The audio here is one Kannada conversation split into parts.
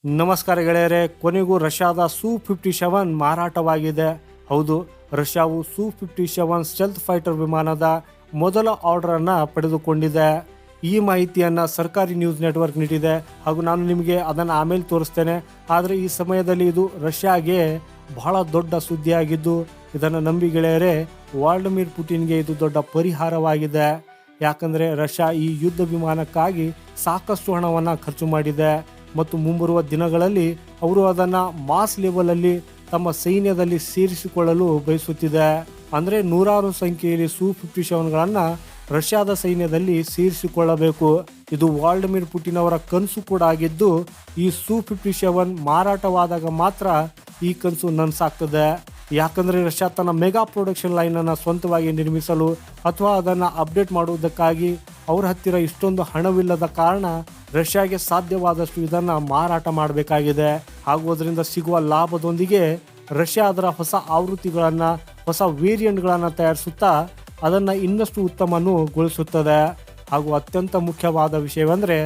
ನಮಸ್ಕಾರ ಗೆಳೆಯರೆ, ಕೊನೆಗೂ ರಷ್ಯಾದ ಸು-57 ಮಾರಾಟವಾಗಿದೆ. ಹೌದು, ರಷ್ಯಾವು ಸು-57 ಸ್ಟೆಲ್ತ್ ಫೈಟರ್ ವಿಮಾನದ ಮೊದಲ ಆರ್ಡರ್ ಅನ್ನ ಪಡೆದುಕೊಂಡಿದೆ. ಈ ಮಾಹಿತಿಯನ್ನ ಸರ್ಕಾರಿ ನ್ಯೂಸ್ ನೆಟ್ವರ್ಕ್ ನೀಡಿದೆ ಹಾಗೂ ನಾನು ನಿಮಗೆ ಅದನ್ನು ಆಮೇಲೆ ತೋರಿಸ್ತೇನೆ. ಆದರೆ ಈ ಸಮಯದಲ್ಲಿ ಇದು ರಷ್ಯಾಗೆ ಬಹಳ ದೊಡ್ಡ ಸುದ್ದಿಯಾಗಿದ್ದು, ಇದನ್ನು ನಂಬಿ ಗೆಳೆಯರೆ, ವ್ಲಾದಿಮಿರ್ ಪುಟಿನ್ಗೆ ಇದು ದೊಡ್ಡ ಪರಿಹಾರವಾಗಿದೆ. ಯಾಕಂದ್ರೆ ರಷ್ಯಾ ಈ ಯುದ್ಧ ವಿಮಾನಕ್ಕಾಗಿ ಸಾಕಷ್ಟು ಹಣವನ್ನ ಖರ್ಚು ಮಾಡಿದೆ ಮತ್ತು ಮುಂಬರುವ ದಿನಗಳಲ್ಲಿ ಅವರು ಅದನ್ನ ಮಾಸ್ ಲೆವೆಲ್ ಅಲ್ಲಿ ತಮ್ಮ ಸೈನ್ಯದಲ್ಲಿ ಸೇರಿಸಿಕೊಳ್ಳಲು ಬಯಸುತ್ತಿದೆ. ಅಂದ್ರೆ ನೂರಾರು ಸಂಖ್ಯೆಯಲ್ಲಿ ಸು-57ಗಳನ್ನ ರಷ್ಯಾದ ಸೈನ್ಯದಲ್ಲಿ ಸೇರಿಸಿಕೊಳ್ಳಬೇಕು. ಇದು ವ್ಲಾದಿಮಿರ್ ಪುಟಿನ್ ಅವರ ಕನಸು ಕೂಡ ಆಗಿದ್ದು, ಈ ಸು-57 ಮಾರಾಟವಾದಾಗ ಮಾತ್ರ ಈ ಕನಸು ನನಸಾಗ್ತದೆ. ಯಾಕಂದ್ರೆ ರಷ್ಯಾ ತನ್ನ ಮೆಗಾ ಪ್ರೊಡಕ್ಷನ್ ಲೈನ್ ಅನ್ನ ಸ್ವಂತವಾಗಿ ನಿರ್ಮಿಸಲು ಅಥವಾ ಅದನ್ನ ಅಪ್ಡೇಟ್ ಮಾಡುವುದಕ್ಕಾಗಿ ಅವರ ಹತ್ತಿರ ಇಷ್ಟೊಂದು ಹಣವಿಲ್ಲದ ಕಾರಣ ರಷ್ಯಾಗೆ ಸಾಧ್ಯವಾದಷ್ಟು ಇದನ್ನ ಮಾರಾಟ ಮಾಡಬೇಕಾಗಿದೆ. ಹಾಗೂ ಅದರಿಂದ ಸಿಗುವ ಲಾಭದೊಂದಿಗೆ ರಷ್ಯಾ ಅದರ ಹೊಸ ಆವೃತ್ತಿಗಳನ್ನ, ಹೊಸ ವೇರಿಯಂಟ್ಗಳನ್ನ ತಯಾರಿಸುತ್ತಾ ಅದನ್ನ ಇನ್ನಷ್ಟು ಉತ್ತಮಗೊಳಿಸುತ್ತದೆ. ಹಾಗೂ ಅತ್ಯಂತ ಮುಖ್ಯವಾದ ವಿಷಯವೆಂದರೆ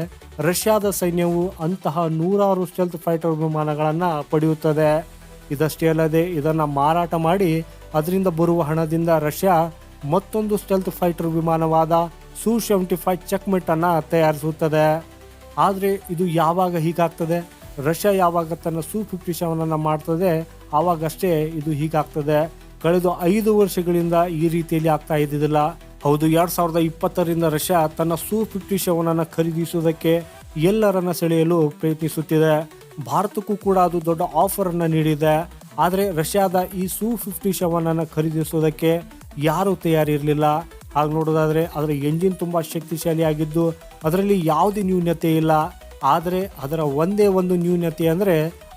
ರಷ್ಯಾದ ಸೈನ್ಯವು ಅಂತಹ ನೂರಾರು ಸ್ಟೆಲ್ತ್ ಫೈಟರ್ ವಿಮಾನಗಳನ್ನ ಪಡೆಯುತ್ತದೆ. ಇದಷ್ಟೇ ಅಲ್ಲದೆ ಇದನ್ನ ಮಾರಾಟ ಮಾಡಿ ಅದರಿಂದ ಬರುವ ಹಣದಿಂದ ರಷ್ಯಾ ಮತ್ತೊಂದು ಸ್ಟೆಲ್ತ್ ಫೈಟರ್ ವಿಮಾನವಾದ ಸು-75 ಚೆಕ್ಮೆಟ್ ಅನ್ನ ತಯಾರಿಸುತ್ತದೆ. ಆದರೆ ಇದು ಯಾವಾಗ ಹೀಗಾಗ್ತದೆ? ರಷ್ಯಾ ಯಾವಾಗ ತನ್ನ ಸು-57 ಅನ್ನ ಮಾಡ್ತದೆ ಆವಾಗಷ್ಟೇ ಇದು ಹೀಗಾಗ್ತದೆ. ಕಳೆದ 5 ವರ್ಷಗಳಿಂದ ಈ ರೀತಿಯಲ್ಲಿ ಆಗ್ತಾ ಇದ್ದಿದ್ದಿಲ್ಲ. ಹೌದು, 2020ರಿಂದ ರಷ್ಯಾ ತನ್ನ ಸು-57 ಅನ್ನ ಖರೀದಿಸುವುದಕ್ಕೆ ಎಲ್ಲರನ್ನ ಸೆಳೆಯಲು ಪ್ರಯತ್ನಿಸುತ್ತಿದೆ. ಭಾರತಕ್ಕೂ ಕೂಡ ಅದು ದೊಡ್ಡ ಆಫರ್ ಅನ್ನ ನೀಡಿದೆ. ಆದರೆ ರಷ್ಯಾದ ಈ ಸು-57 ಅನ್ನ ಖರೀದಿಸುವುದಕ್ಕೆ ಯಾರು ತಯಾರಿರಲಿಲ್ಲ. ಹಾಗೆ ನೋಡೋದಾದ್ರೆ ಅದರ ಎಂಜಿನ್ ತುಂಬಾ ಶಕ್ತಿಶಾಲಿಯಾಗಿದ್ದು ಅದರಲ್ಲಿ ಯಾವುದೇ ನ್ಯೂನ್ಯತೆ ಇಲ್ಲ. ಆದರೆ ಅದರ ಒಂದೇ ಒಂದು ನ್ಯೂನ್ಯತೆ ಅಂದರೆ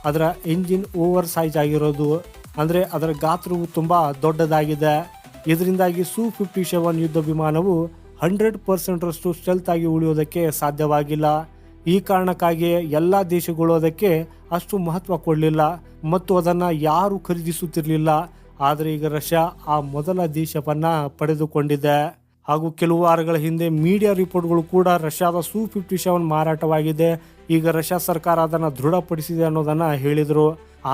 ಅದರ ಎಂಜಿನ್ ಓವರ್ ಸೈಜ್ ಆಗಿರೋದು. ಅಂದರೆ ಅದರ ಗಾತ್ರವು ತುಂಬಾ ದೊಡ್ಡದಾಗಿದೆ. ಇದರಿಂದಾಗಿ ಸು-57 ಯುದ್ಧ ವಿಮಾನವು 100% ಸ್ಟೆಲ್ತ್ ಆಗಿ ಉಳಿಯೋದಕ್ಕೆ ಸಾಧ್ಯವಾಗಿಲ್ಲ. ಈ ಕಾರಣಕ್ಕಾಗಿ ಎಲ್ಲ ದೇಶಗಳು ಅದಕ್ಕೆ ಅಷ್ಟು ಮಹತ್ವ ಕೊಡಲಿಲ್ಲ ಮತ್ತು ಅದನ್ನು ಯಾರು ಖರೀದಿಸುತ್ತಿರಲಿಲ್ಲ. ಆದರೆ ಈಗ ರಷ್ಯಾ ಆ ಮೊದಲ ದೇಶವನ್ನ ಪಡೆದುಕೊಂಡಿದೆ. ಹಾಗೂ ಕೆಲವು ವಾರಗಳ ಹಿಂದೆ ಮೀಡಿಯಾ ರಿಪೋರ್ಟ್ಗಳು ಕೂಡ ರಷ್ಯಾದ ಸು-57 ಮಾರಾಟವಾಗಿದೆ, ಈಗ ರಷ್ಯಾ ಸರ್ಕಾರ ಅದನ್ನು ದೃಢಪಡಿಸಿದೆ ಅನ್ನೋದನ್ನ ಹೇಳಿದರು.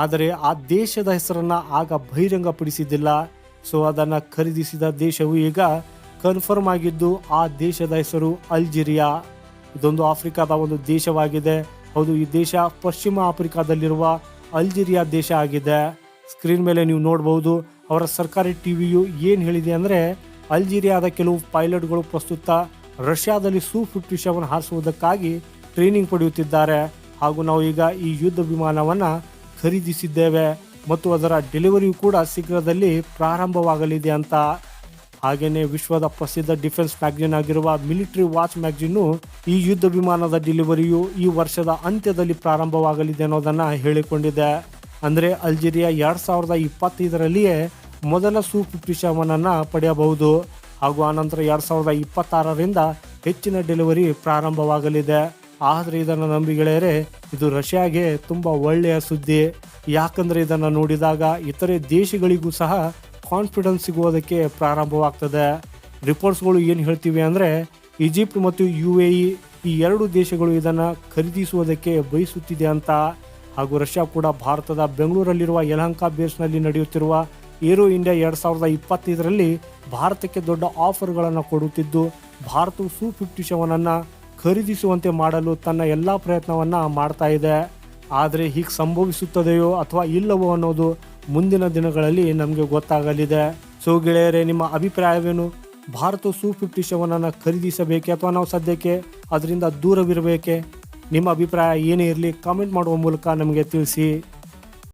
ಆದರೆ ಆ ದೇಶದ ಹೆಸರನ್ನ ಆಗ ಬಹಿರಂಗಪಡಿಸಿದ್ದಿಲ್ಲ. ಸೊ ಅದನ್ನು ಖರೀದಿಸಿದ ದೇಶವು ಈಗ ಕನ್ಫರ್ಮ್ ಆಗಿದ್ದು, ಆ ದೇಶದ ಹೆಸರು ಅಲ್ಜೀರಿಯಾ. ಇದೊಂದು ಆಫ್ರಿಕಾದ ಒಂದು ದೇಶವಾಗಿದೆ. ಹೌದು, ಈ ದೇಶ ಪಶ್ಚಿಮ ಆಫ್ರಿಕಾದಲ್ಲಿರುವ ಅಲ್ಜೀರಿಯಾ ದೇಶ ಆಗಿದೆ. ಸ್ಕ್ರೀನ್ ಮೇಲೆ ನೀವು ನೋಡಬಹುದು ಅವರ ಸರ್ಕಾರಿ ಟಿವಿಯು ಏನು ಹೇಳಿದೆ ಅಂದರೆ, ಅಲ್ಜೀರಿಯಾದ ಕೆಲವು ಪೈಲಟ್ಗಳು ಪ್ರಸ್ತುತ ರಷ್ಯಾದಲ್ಲಿ ಸು-57 ಹಾರಿಸುವುದಕ್ಕಾಗಿ ಟ್ರೈನಿಂಗ್ ಪಡೆಯುತ್ತಿದ್ದಾರೆ. ಹಾಗೂ ನಾವು ಈಗ ಈ ಯುದ್ಧ ವಿಮಾನವನ್ನು ಖರೀದಿಸಿದ್ದೇವೆ ಮತ್ತು ಅದರ ಡೆಲಿವರಿಯು ಕೂಡ ಶೀಘ್ರದಲ್ಲಿ ಪ್ರಾರಂಭವಾಗಲಿದೆ ಅಂತ. ಹಾಗೆಯೇ ವಿಶ್ವದ ಪ್ರಸಿದ್ಧ ಡಿಫೆನ್ಸ್ ಮ್ಯಾಗಜಿನ್ ಆಗಿರುವ ಮಿಲಿಟರಿ ವಾಚ್ ಮ್ಯಾಗಜಿನ್ನು ಈ ಯುದ್ಧ ವಿಮಾನದ ಡೆಲಿವರಿಯು ಈ ವರ್ಷದ ಅಂತ್ಯದಲ್ಲಿ ಪ್ರಾರಂಭವಾಗಲಿದೆ ಅನ್ನೋದನ್ನು ಹೇಳಿಕೊಂಡಿದೆ. ಅಂದರೆ ಅಲ್ಜೀರಿಯಾ 2025ರಲ್ಲಿಯೇ ಮೊದಲ ಸು-57 ಪಡೆಯಬಹುದು. ಹಾಗೂ ಆನಂತರ 2026ರಿಂದ ಹೆಚ್ಚಿನ ಡೆಲಿವರಿ ಪ್ರಾರಂಭವಾಗಲಿದೆ. ಆದರೆ ಇದನ್ನು ನಂಬಿ ಗೆಳೆಯರೆ, ಇದು ರಷ್ಯಾಗೆ ತುಂಬ ಒಳ್ಳೆಯ ಸುದ್ದಿ. ಯಾಕಂದರೆ ಇದನ್ನು ನೋಡಿದಾಗ ಇತರೆ ದೇಶಗಳಿಗೂ ಸಹ ಕಾನ್ಫಿಡೆನ್ಸ್ ಸಿಗುವುದಕ್ಕೆ ಪ್ರಾರಂಭವಾಗ್ತದೆ. ರಿಪೋರ್ಟ್ಸ್ಗಳು ಏನು ಹೇಳ್ತಿವೆ ಅಂದರೆ, ಈಜಿಪ್ಟ್ ಮತ್ತು UAE ಈ ಎರಡು ದೇಶಗಳು ಇದನ್ನು ಖರೀದಿಸುವುದಕ್ಕೆ ಬಯಸುತ್ತಿದೆ ಅಂತ. ಹಾಗೂ ರಷ್ಯಾ ಕೂಡ ಭಾರತದ ಬೆಂಗಳೂರಲ್ಲಿರುವ ಯಲಹಂಕ ಬೇಸ್ನಲ್ಲಿ ನಡೆಯುತ್ತಿರುವ ಏರೋ ಇಂಡಿಯಾ 2025ರಲ್ಲಿ ಭಾರತಕ್ಕೆ ದೊಡ್ಡ ಆಫರ್ಗಳನ್ನು ಕೊಡುತ್ತಿದ್ದು, ಭಾರತವು ಸು-57 ಖರೀದಿಸುವಂತೆ ಮಾಡಲು ತನ್ನ ಎಲ್ಲ ಪ್ರಯತ್ನವನ್ನು ಮಾಡ್ತಾ ಇದೆ. ಆದರೆ ಹೀಗೆ ಸಂಭವಿಸುತ್ತದೆಯೋ ಅಥವಾ ಇಲ್ಲವೋ ಅನ್ನೋದು ಮುಂದಿನ ದಿನಗಳಲ್ಲಿ ನಮಗೆ ಗೊತ್ತಾಗಲಿದೆ. ಸೊ ಗೆಳೆಯರೆ, ನಿಮ್ಮ ಅಭಿಪ್ರಾಯವೇನು? ಭಾರತ ಸು-57 ಖರೀದಿಸಬೇಕೆ ಅಥವಾ ನಾವು ಸದ್ಯಕ್ಕೆ ಅದರಿಂದ ದೂರವಿರಬೇಕೆ? ನಿಮ್ಮ ಅಭಿಪ್ರಾಯ ಏನೇ ಇರಲಿ ಕಾಮೆಂಟ್ ಮಾಡುವ ಮೂಲಕ ನಮಗೆ ತಿಳಿಸಿ.